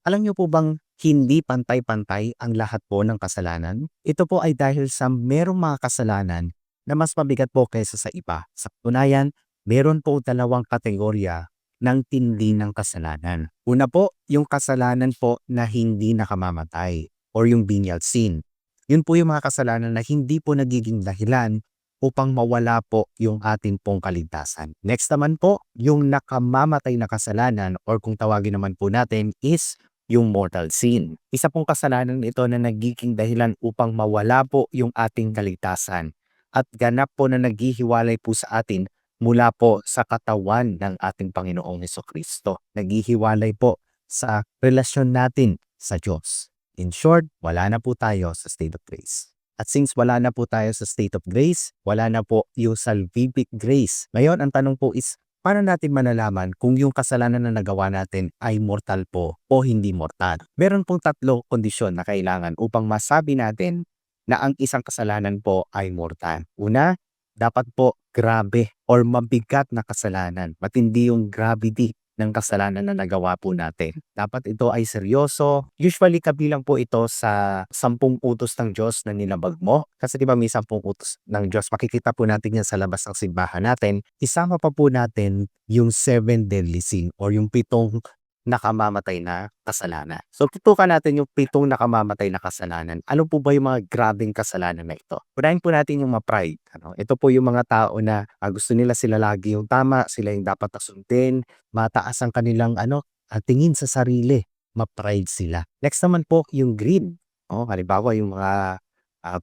Alam niyo po bang hindi pantay-pantay ang lahat po ng kasalanan? Ito po ay dahil sa merong mga kasalanan na mas mabigat po kaysa sa iba. Sa katunayan, meron po dalawang kategorya ng tindi ng kasalanan. Una po, yung kasalanan po na hindi nakamamatay or yung venial sin. Yun po yung mga kasalanan na hindi po nagiging dahilan upang mawala po yung ating pong kaligtasan. Next naman po, yung nakamamatay na kasalanan or kung tawagin naman po natin is yung mortal sin. Isa pong kasalanan ito na nagiging dahilan upang mawala po yung ating kaligtasan at ganap po na naghihiwalay po sa atin mula po sa katawan ng ating Panginoong Hesukristo. Naghihiwalay po sa relasyon natin sa Diyos. In short, wala na po tayo sa state of grace. At since wala na po tayo sa state of grace, wala na po yung salvific grace. Ngayon, ang tanong po is, paano natin malalaman kung yung kasalanan na nagawa natin ay mortal po o hindi mortal? Meron pong tatlo kondisyon na kailangan upang masabi natin na ang isang kasalanan po ay mortal. Una, dapat po grabe or mabigat na kasalanan. Matindi yung gravity ng kasalanan na nagawa po natin. Dapat ito ay seryoso. Usually kabilang po ito sa 10 utos ng Diyos na ninabag mo. Kasi di ba may 10 utos ng Diyos? Makikita po natin yan sa labas ng simbahan natin. Isama pa po natin yung 7 deadly sin or yung 7 nakamamatay na kasalanan. So tutukan natin yung 7 nakamamatay na kasalanan. Ano po ba yung mga grabeng kasalanan na ito? Unahin po natin yung ma-pride. Ito po yung mga tao na gusto nila sila lagi yung tama, sila yung dapat sundin, mataas ang kanilang tingin sa sarili, ma-pride sila. Next naman po yung greed. Halimbawa yung mga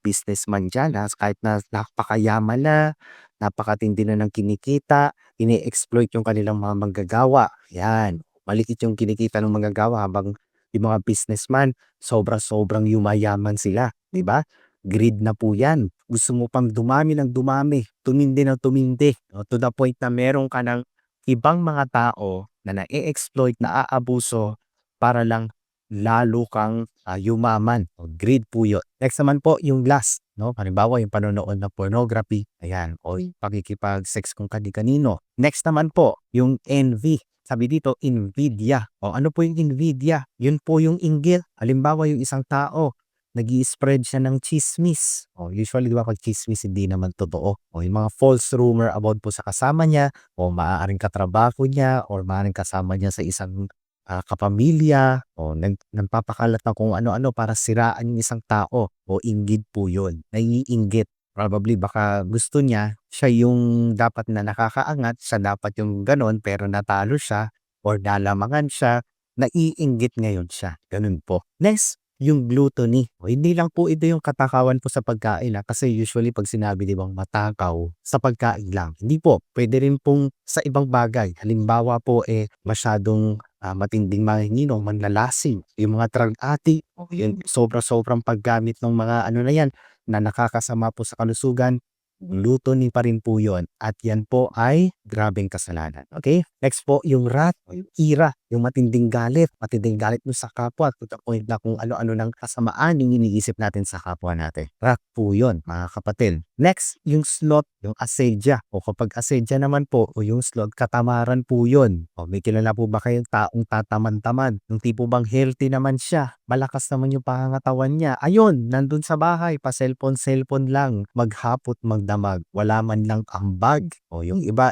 businessman dyan, kahit na napakayaman na, napakatindi na ng kinikita, ini-exploit yung kanilang mga manggagawa. Yan, maliit yung kinikita ng manggagawa habang yung mga businessman, sobrang yumayaman sila. Di ba? Greed na po yan. Gusto mo pang dumami ng dumami, tumindi ng tumindi. To the point na meron ka ng ibang mga tao na na-exploit, na-aabuso para lang lalo kang yumaman. Greed po yun. Next naman po yung lust. Halimbawa yung panonood ng pornography. Ayan. O pakikipag-sex kung kani-kanino. Next naman po yung envy. Sabi dito, invidia. Ano po yung invidia? Yun po yung inggit. Halimbawa yung isang tao, nag-i-spread siya ng chismis. Usually, di ba, pag chismis, hindi naman totoo. Yung mga false rumor about po sa kasama niya, o maaaring katrabaho niya, or maaaring kasama niya sa isang kapamilya, o nagpapakalat na kung ano-ano para siraan yung isang tao, o inggit po yun. Naiinggit. Probably baka gusto niya, siya yung dapat na nakakaangat, siya dapat yung ganon, pero natalo siya, or nalamangan siya, naiinggit ngayon siya. Ganun po. Next, yung gluttony. Hindi lang po ito yung katakawan po sa pagkain kasi usually pag sinabi di bang matakaw sa pagkain lang. Hindi po. Pwede rin pong sa ibang bagay. Halimbawa po masyadong matinding manginginom, manlalasing, yung mga drug addict, yun, sobrang paggamit ng mga na yan na nakakasama po sa kalusugan, gluttony pa rin po yun. At yan po ay grabeng kasalanan. Okay? Next po, yung wrath, yung ira, yung matinding galit mo sa kapwa to the point na kung ano-ano ng kasamaan yung iniisip natin sa kapwa natin. Wrath po yun, mga kapatid. Next, yung sloth, yung asedya. O kapag asedya naman po, o yung sloth, katamaran po yun. May kilala po ba kayong taong tataman-taman? Yung tipo bang healthy naman siya, malakas naman yung pangangatawan niya. Ayun, nandun sa bahay, pa-cellphone lang, maghapot, magdamag, wala man lang ambag. Yung iba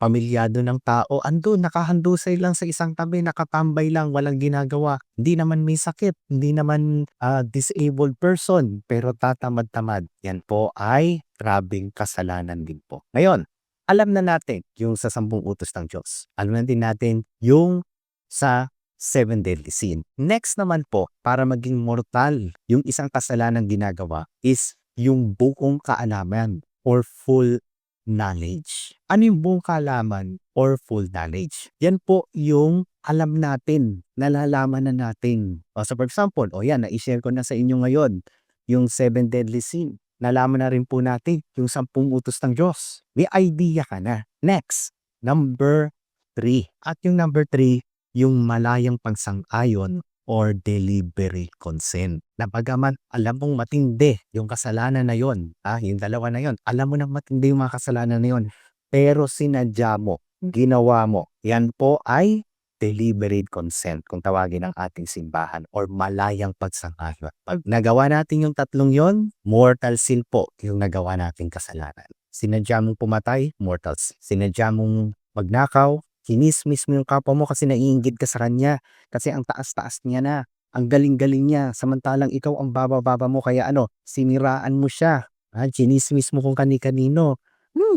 pamilyado ng tao, andun, nakahandusay lang sa isang tabi, nakatambay lang, walang ginagawa. Hindi naman may sakit, hindi naman disabled person, pero tatamad-tamad. Yan po ay grabeng kasalanan din po. Ngayon, alam na natin yung sa 10 utos ng Diyos. Alam na din natin yung sa 7 deadly sin. Next naman po, para maging mortal, yung isang kasalanan ginagawa is yung buong kaalaman or full knowledge. Ano yung buong kaalaman or full knowledge? Yan po yung alam natin, nalalaman na natin. So for example, yan, na-share ko na sa inyo ngayon, yung 7 deadly sin. Nalaman na rin po natin yung 10 utos ng Diyos. May idea ka na. Next, number 3. At yung number 3, yung malayang pagsang-ayon or deliberate consent. Na bagaman alam mong matindi yung kasalanan na yon, yung dalawa na yon, alam mo na matindi yung mga kasalanan na yon, pero sinadya mo, ginawa mo, yan po ay deliberate consent kung tawagin ng ating simbahan or malayang pagsang-ayon. Pag nagawa natin yung tatlong yon, mortal sin po yung nagawa nating kasalanan. Sinadya mong pumatay, mortal sin. Sinadya mong magnakaw, kinismis mo yung kapwa mo kasi naiinggit ka sa kanya. Kasi ang taas-taas niya na, ang galing-galing niya, samantalang ikaw ang baba-baba mo kaya siniraan mo siya. Chinismis mo kung kani-kanino.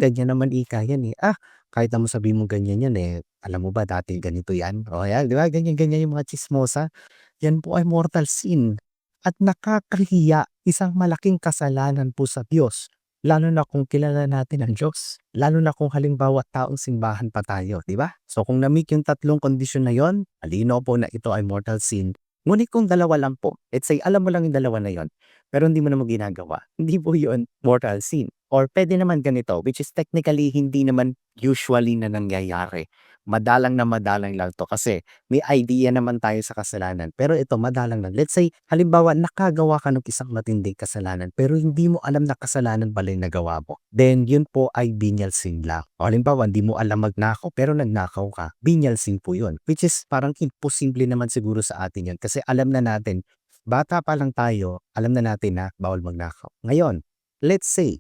Ganyan naman ika yan eh. Kahit na mo sabihin mo ganyan yan eh, alam mo ba dati ganito yan? O yan, di ba? Ganyan-ganyan yung mga chismosa. Yan po ay mortal sin. At nakakahiya, isang malaking kasalanan po sa Diyos. Lalo na kung kilala natin ang Diyos. Lalo na kung halimbawa taong simbahan pa tayo, di ba? So kung na-meet yung tatlong kondisyon na yon, malinaw po na ito ay mortal sin. Ngunit kung dalawa lang po, let's say alam mo lang yung dalawa na yon, pero hindi mo naman ginagawa, hindi po yun mortal sin. Or pwede naman ganito, which is technically hindi naman usually na nangyayari. Madalang na madalang lang to kasi may idea naman tayo sa kasalanan. Pero ito, madalang lang. Let's say, halimbawa, nakagawa ka ng isang matinding kasalanan pero hindi mo alam na kasalanan pala yung nagawa mo. Then, yun po ay venial sin lang. O halimbawa, hindi mo alam magnakaw pero nagnakaw ka. Venial sin po yun. Which is parang imposible naman siguro sa atin yun. Kasi alam na natin, bata pa lang tayo, alam na natin na bawal magnakaw. Ngayon, let's say,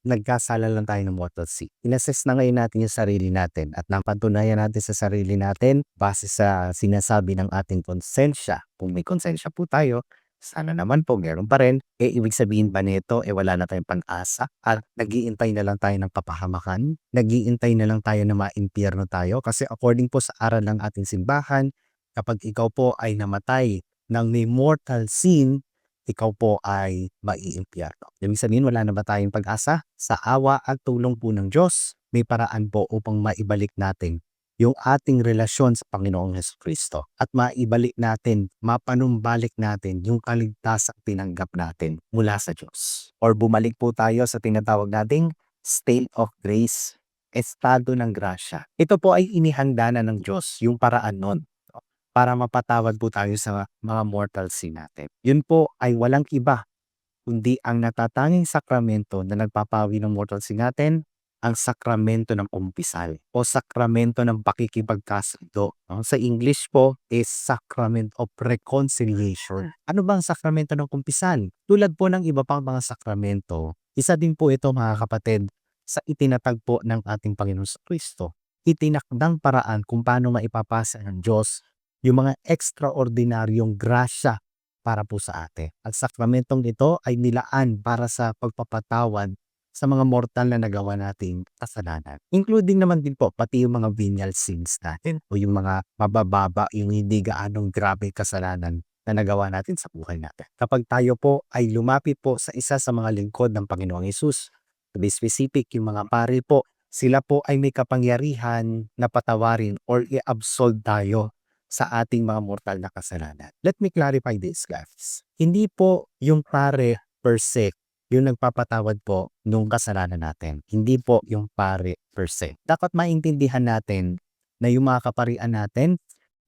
nagkasala lang tayo ng mortal sin. Inassess na ngayon natin yung sarili natin at napatunayan natin sa sarili natin base sa sinasabi ng ating konsensya. Kung may konsensya po tayo, sana naman po meron pa rin. Ibig sabihin ba nito, wala na tayong pag-asa at nag-iintay na lang tayo ng kapahamakan? Nag-iintay na lang tayo na maimpyerno tayo? Kasi according po sa aral ng ating simbahan, kapag ikaw po ay namatay ng may mortal sin, ikaw po ay maiimpyerno. Ibig sabihin, wala na ba tayong pag-asa? Sa awa at tulong po ng Diyos, may paraan po upang maibalik natin yung ating relasyon sa Panginoong Hesukristo at maibalik natin, mapanumbalik natin yung kaligtasang tinanggap natin mula sa Diyos. Or bumalik po tayo sa tinatawag nating state of grace, estado ng grasya. Ito po ay inihanda na ng Diyos, yung paraan nun, para mapatawad po tayo sa mga mortal sin natin. Yun po ay walang iba kundi ang natatanging sakramento na nagpapawi ng mortal sin natin, ang sakramento ng kumpisal o sakramento ng pakikipagkasundo. Sa English po is Sacrament of Reconciliation. Ano ba ang sakramento ng kumpisal? Tulad po ng iba pang mga sakramento, isa din po ito mga kapatid sa itinatagpo ng ating Panginoon sa Kristo. Itinakdang paraan kung paano maipapasa ng Diyos yung mga ekstraordinaryong grasya para po sa atin. Ang sakramentong ito ay nilaan para sa pagpapatawad sa mga mortal na nagawa nating kasalanan. Including naman din po pati yung mga venial sins natin o yung mga mabababa, yung hindi gaanong grabe kasalanan na nagawa natin sa buhay natin. Kapag tayo po ay lumapit po sa isa sa mga lingkod ng Panginoong Hesus, to be specific, yung mga pari po, sila po ay may kapangyarihan na patawarin or i-absolve tayo sa ating mga mortal na kasalanan. Let me clarify this, guys. Hindi po yung pare per se yung nagpapatawad po nung kasalanan natin. Hindi po yung pare per se. Dapat maintindihan natin na yung mga kaparian natin,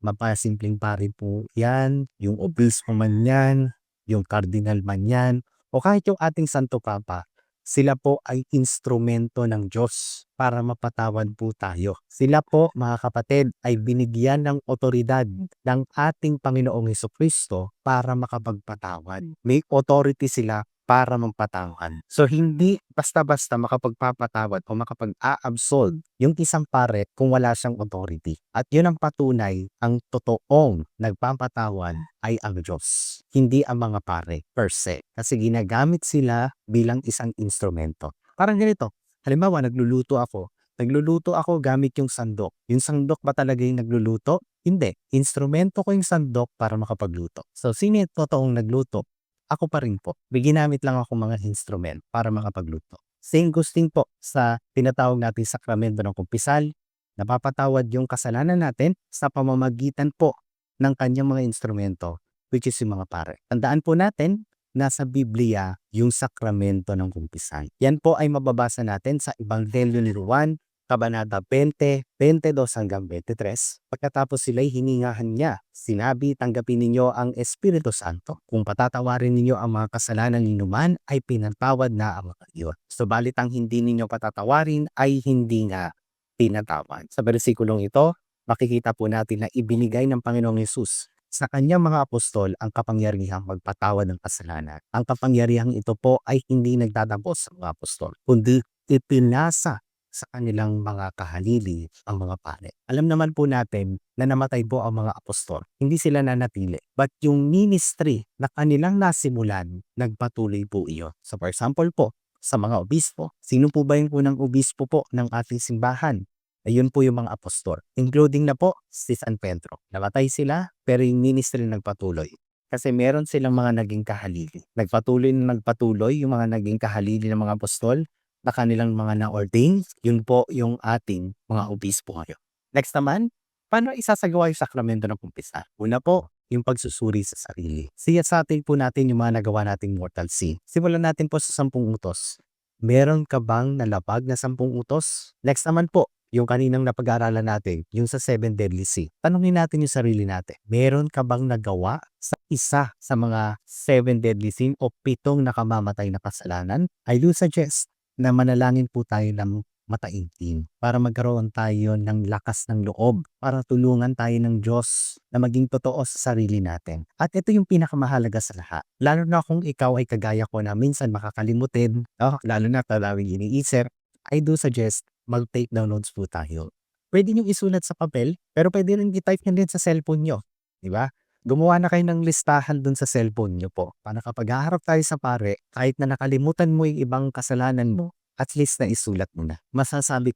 mapasimpleng pare po yan, yung obispo man yan, yung cardinal man yan, o kahit yung ating Santo Papa, sila po ay instrumento ng Diyos para mapatawad po tayo. Sila po, mga kapatid, ay binigyan ng otoridad ng ating Panginoong Hesukristo para makapagpatawad. May authority sila para magpatawad. So, hindi basta-basta makapagpapatawad o makapag-a-absolve yung isang pare kung wala siyang authority. At yun ang patunay, ang totoong nagpapatawad ay ang Diyos, hindi ang mga pare per se. Kasi ginagamit sila bilang isang instrumento. Parang ganito, halimbawa nagluluto ako gamit yung sandok. Yung sandok ba talaga yung nagluluto? Hindi. Instrumento ko yung sandok para makapagluto. So, sino yung totoong nagluto? Ako pa rin po. Ginamit lang ako mga instrument para makapagluto. Same gusting po sa tinatawag natin sakramento ng kumpisal. Napapatawad yung kasalanan natin sa pamamagitan po ng kanyang mga instrumento, which is yung mga pare. Tandaan po natin, nasa Biblia yung sakramento ng kumpisal. Yan po ay mababasa natin sa Ebanghelyo ni Juan, Kabanata 20, 22 hanggang 23. Pagkatapos sila'y hiningahan niya, sinabi, tanggapin ninyo ang Espiritu Santo. Kung patatawarin ninyo ang mga kasalanan ninyo man, ay pinatawad na ang mga iyon. Subalit ang hindi ninyo patatawarin ay hindi nga pinatawad. Sa bersikulong ito, makikita po natin na ibinigay ng Panginoong Hesus sa kanyang mga apostol ang kapangyarihang magpatawad ng kasalanan. Ang kapangyarihang ito po ay hindi nagtatapos sa mga apostol, kundi ipinasa sa kanilang mga kahalili ang mga pare. Alam naman po natin na namatay po ang mga apostol. Hindi sila nanatili. But yung ministry na kanilang nasimulan, nagpatuloy po iyon. So for example po, sa mga obispo, sino po ba yung unang obispo po ng ating simbahan? Ayun po yung mga apostol. Including na po si San Pedro. Namatay sila, pero yung ministry nagpatuloy. Kasi meron silang mga naging kahalili. Nagpatuloy yung mga naging kahalili ng mga apostol na kanilang mga na-ordain. Yun po yung ating mga obispo ngayon. Next naman, paano isasagawa yung sakramento ng kumpisal? Una po, yung pagsusuri sa sarili. Siya sa atin po natin yung mga nagawa nating mortal sin. Simulan natin po sa 10 utos. Meron ka bang nalabag na 10 utos? Next naman po, yung kaninang napag-aaralan natin, yung sa 7 deadly sin. Tanungin natin yung sarili natin. Meron ka bang nagawa sa isa sa mga 7 deadly sin o 7 nakamamatay na kasalanan? I do suggest na manalangin po tayo ng mataimtim para magkaroon tayo ng lakas ng loob, para tulungan tayo ng Diyos na maging totoo sa sarili natin. At ito yung pinakamahalaga sa lahat. Lalo na kung ikaw ay kagaya ko na minsan makakalimutin, lalo na palawing iniisip, I do suggest mag-take down notes po tayo. Pwede nyo isulat sa papel, pero pwede rin i-type nyo din sa cellphone nyo. Di ba? Gumawa na kayo ng listahan dun sa cellphone nyo po. Para kapag haharap tayo sa pare, kahit na nakalimutan mo yung ibang kasalanan mo, at least na isulat mo na. Masasabi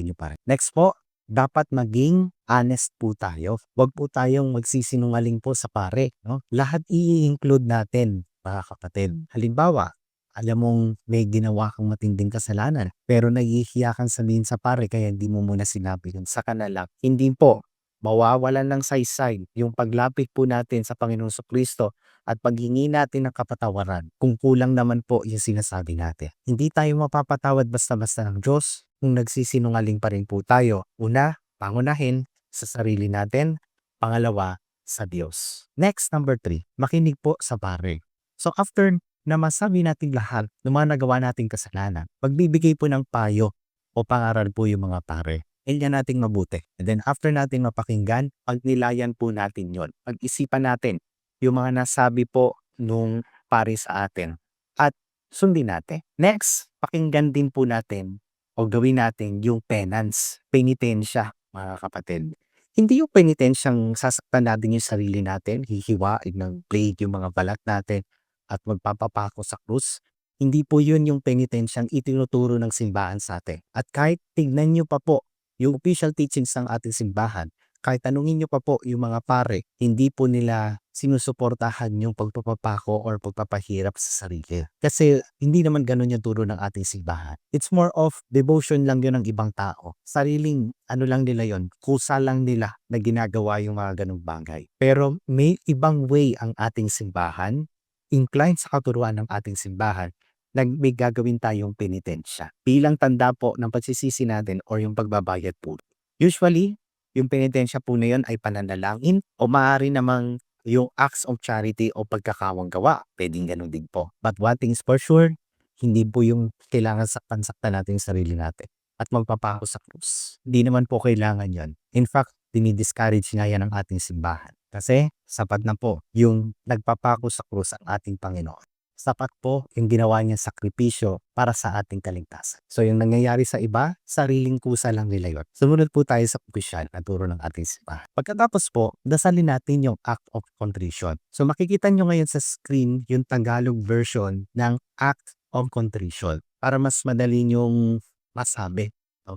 nyo pa rin. Next po, dapat maging honest po tayo. Huwag po tayong magsisinungaling po sa pare. No? Lahat i-include natin, mga kapatid. Halimbawa, alam mong may ginawa kang matinding kasalanan, pero nahihiya kang sabihin sa pare kaya hindi mo muna sinabi yun sa kanila. Hindi po, mawawalan ng saysay yung paglapit po natin sa Panginoong Kristo at paghingi natin ng kapatawaran kung kulang naman po yung sinasabi natin. Hindi tayo mapapatawad basta-basta ng Diyos kung nagsisinungaling pa rin po tayo. Una, pangunahin sa sarili natin. Pangalawa, sa Diyos. Next, number 3, makinig po sa pare. So after na masabi natin lahat ng mga nagawa nating kasalanan, magbibigay po ng payo o pangaral po yung mga pare. Tingnan natin mabuti. And then after natin mapakinggan, pagnilayan po natin yon. Pag-isipan natin yung mga nasabi po nung pare sa atin at sundin natin. Next, pakinggan din po natin o gawin natin yung penance, penitensya, mga kapatid. Hindi yung penitensyang sasaktan natin yung sarili natin, hihiwain ng blade yung mga balat natin, at magpapapako sa krus. Hindi po yun yung penitensyang itinuturo ng simbahan sa atin. At kahit tignan nyo pa po yung official teachings ng ating simbahan, kahit tanungin nyo pa po yung mga pare, hindi po nila sinusuportahan yung pagpapapako or pagpapahirap sa sarili. Kasi hindi naman ganun yung turo ng ating simbahan. It's more of devotion lang yun ng ibang tao. Sariling ano lang nila yon, kusa lang nila na ginagawa yung mga ganung bagay. Pero may ibang way ang ating simbahan, inclined sa katuruan ng ating simbahan, may gagawin tayong penitensya bilang tanda po ng pagsisisi natin or yung pagbabayad po. Usually, yung penitensya po na yun ay pananalangin o maaari namang yung acts of charity o pagkakawang gawa. Pwedeng ganun din po. But one thing is for sure, hindi po yung kailangan saktan natin yung sarili natin at magpapako sa krus. Hindi naman po kailangan yon. In fact, dinidiscourage nga yan ng ating simbahan. Kasi sapat na po yung nagpapako sa krus ang ating Panginoon. Sapat po yung ginawa niyang sakripisyo para sa ating kaligtasan. So yung nangyayari sa iba, sariling kusa lang nila yun. Sumunod po tayo sa opisyal na turo ng ating simbahan. Pagkatapos po, dasalin natin yung act of contrition. So makikita nyo ngayon sa screen yung Tagalog version ng act of contrition para mas madali nyong masabi.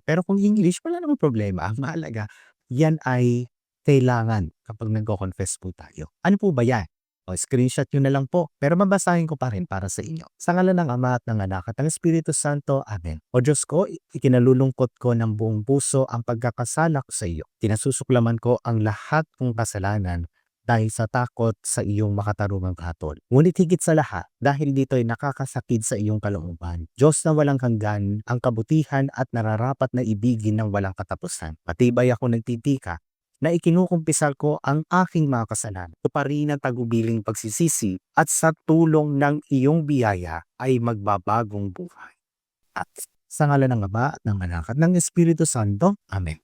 Pero kung English, wala namang problema. Ang mahalaga, yan ay kailangan kapag nagko-confess po tayo. Ano po ba yan? Screenshot nyo na lang po. Pero mabasahin ko pa rin para sa inyo. Sa ngalan ng Ama at ng Anak at ng Espiritu Santo. Amen. O Diyos ko, ikinalulungkot ko ng buong puso ang pagkakasala ko sa iyo. Tinasusuklaman ko ang lahat kong kasalanan dahil sa takot sa iyong makatarungang hatol. Ngunit higit sa lahat, dahil dito ay nakakasakit sa iyong kalooban. Diyos na walang hanggan, ang kabutihan at nararapat na ibigin ng walang katapusan. Patibay ako nagtitika na ikinukumpisal ko ang aking mga kasalanan. Tuparin ang tagubiling pagsisisi at sa tulong ng iyong biyaya ay magbabagong buhay. At sa ngalan ng Ama, ng Anak at ng Espiritu Santo. Amen.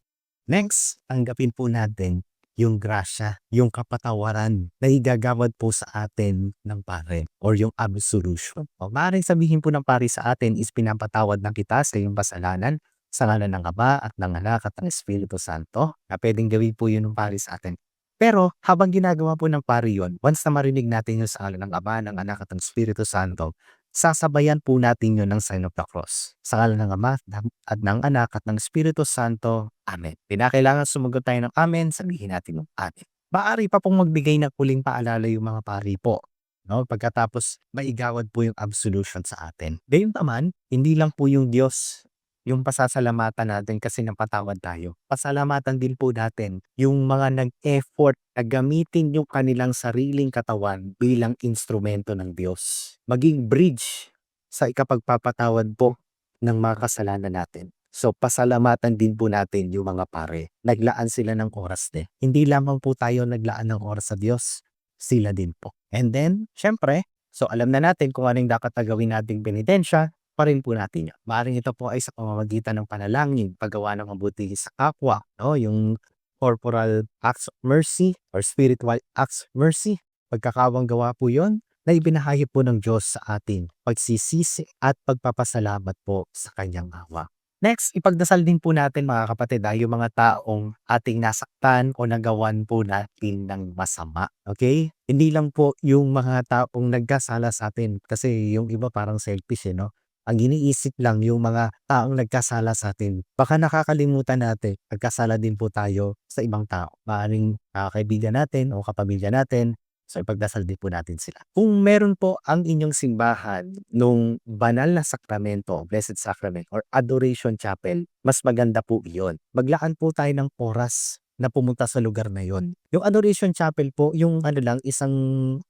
Next, tanggapin po natin yung grasya, yung kapatawaran na igagawad po sa atin ng pare or yung absolution. O maaaring sabihin po ng pare sa atin is pinapatawad ng kita sa iyong kasalanan sa ngalan ng Ama at ng Anak at ng Espiritu Santo na pwedeng gawin po yun ng pare sa atin. Pero habang ginagawa po ng pare yun, once na marinig natin yun sa ngalan ng Ama, ng Anak at ng Espiritu Santo, sasabayan po natin yun ng sign of the cross. Sa ngalan ng Ama at ng Anak at ng Espiritu Santo. Amen. Kinakailangan sumagot tayo ng amen, sabihin natin ng amen. Maaari pa pong magbigay ng huling paalala yung mga pari po. No? Pagkatapos maigawad po yung absolution sa atin. Gayunpaman, hindi lang po yung Diyos yung pasasalamatan natin kasi napatawad tayo. Pasalamatan din po natin yung mga nag-effort na gamitin yung kanilang sariling katawan bilang instrumento ng Diyos. Maging bridge sa ikapagpapatawad po ng mga kasalanan natin. So pasalamatan din po natin yung mga pare. Naglaan sila ng oras din. Hindi lamang po tayo naglaan ng oras sa Diyos, sila din po. And then, syempre, so alam na natin kung anong dapat na gawin nating penitensya, pa rin po natin yan. Maaaring ito po ay sa pamamagitan ng panalangin, paggawa ng mabuti sa kapwa, no? Yung corporal acts of mercy or spiritual acts of mercy. Pagkakawang gawa po yon na ibinahagi po ng Diyos sa atin, pagsisisi at pagpapasalamat po sa kanyang awa. Next, ipagdasal din po natin mga kapatid yung mga taong ating nasaktan o nagawan po natin ng masama. Okay? Hindi lang po yung mga taong nagkasala sa atin kasi yung iba parang selfish no? Ang iniisip lang yung mga taong nagkasala sa atin. Baka nakakalimutan natin, nagkasala din po tayo sa ibang tao. Maaaring kaibigan natin o kapamilya natin. So ipagdasal din po natin sila. Kung meron po ang inyong simbahan nung banal na sakramento, Blessed Sacrament or Adoration Chapel, mas maganda po iyon. Maglaan po tayo ng oras na pumunta sa lugar na yon. Yung Adoration Chapel po, yung isang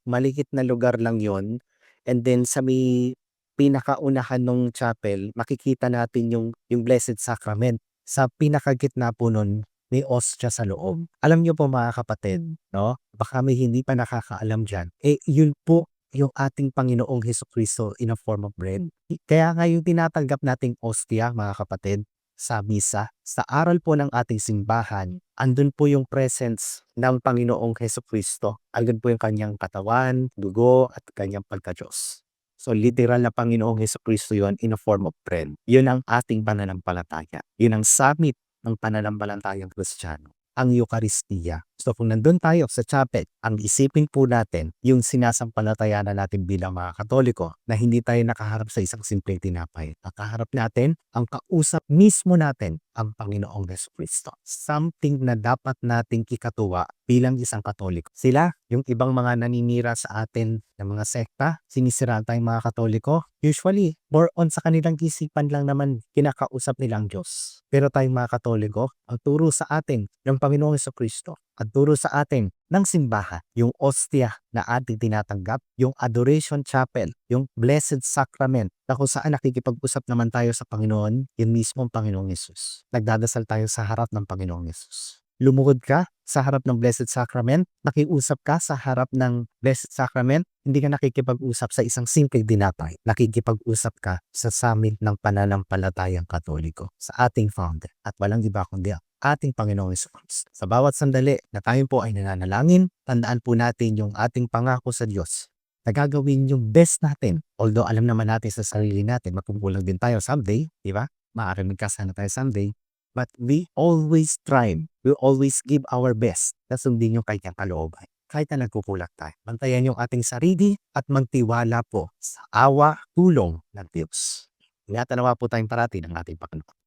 maliit na lugar lang yon. And then sa may pinakaunahan ng chapel, makikita natin yung Blessed Sacrament. Sa pinakagitna po nun, may ostya sa loob. Alam niyo po mga kapatid, no? Baka may hindi pa nakakaalam dyan. Yun po yung ating Panginoong Hesukristo in a form of bread. Kaya nga yung tinatanggap nating ostya, mga kapatid, sa misa, sa aral po ng ating simbahan, andun po yung presence ng Panginoong Hesukristo. Andun po yung kanyang katawan, dugo, at kanyang pagka-Diyos. So literal na Panginoong Hesukristo yun in a form of bread. Yun ang ating pananampalataya. Yun ang summit ng pananampalatayang Kristiyano, ang Eucharistia. So kung nandun tayo sa chapel, ang isipin po natin yung sinasampalatayanan natin bilang mga Katoliko na hindi tayo nakaharap sa isang simpleng tinapay. Nakaharap natin ang kausap mismo natin, ang Panginoong Jesucristo. Something na dapat nating ikatuwa bilang isang Katoliko. Sila, yung ibang mga naninira sa atin ng mga sekta, sinisiraan tayong mga Katoliko, usually, more on sa kanilang isipan lang naman kinakausap nilang Diyos. Pero tayong mga Katoliko, ang turo sa atin ng Panginoong Jesucristo at turo sa atin ng simbahan, yung ostya na ating tinatanggap, yung Adoration Chapel, yung Blessed Sacrament, na kung saan nakikipag-usap naman tayo sa Panginoon, yun mismo ang Panginoong Yesus. Nagdadasal tayo sa harap ng Panginoong Yesus. Lumukod ka sa harap ng Blessed Sacrament, nakiusap ka sa harap ng Blessed Sacrament, hindi ka nakikipag-usap sa isang simpleng dinapay. Nakikipag-usap ka sa summit ng pananampalatayang Katoliko, sa ating founder. At walang iba kundi ating Panginoong Jesucristo. Sa bawat sandali na tayo po ay nananalangin, tandaan po natin yung ating pangako sa Diyos na gagawin yung best natin. Although alam naman natin sa sarili natin, magkukulang din tayo someday, di ba? Maaaring magkasana tayo someday. But we always strive, we always give our best na sundin yung kanyang kalooban. Kahit na nagkukulang tayo. Bantayan yung ating sarili at magtiwala po sa awa, tulong ng Diyos. Ingatan nawa po tayong parati ng ating Panginoon.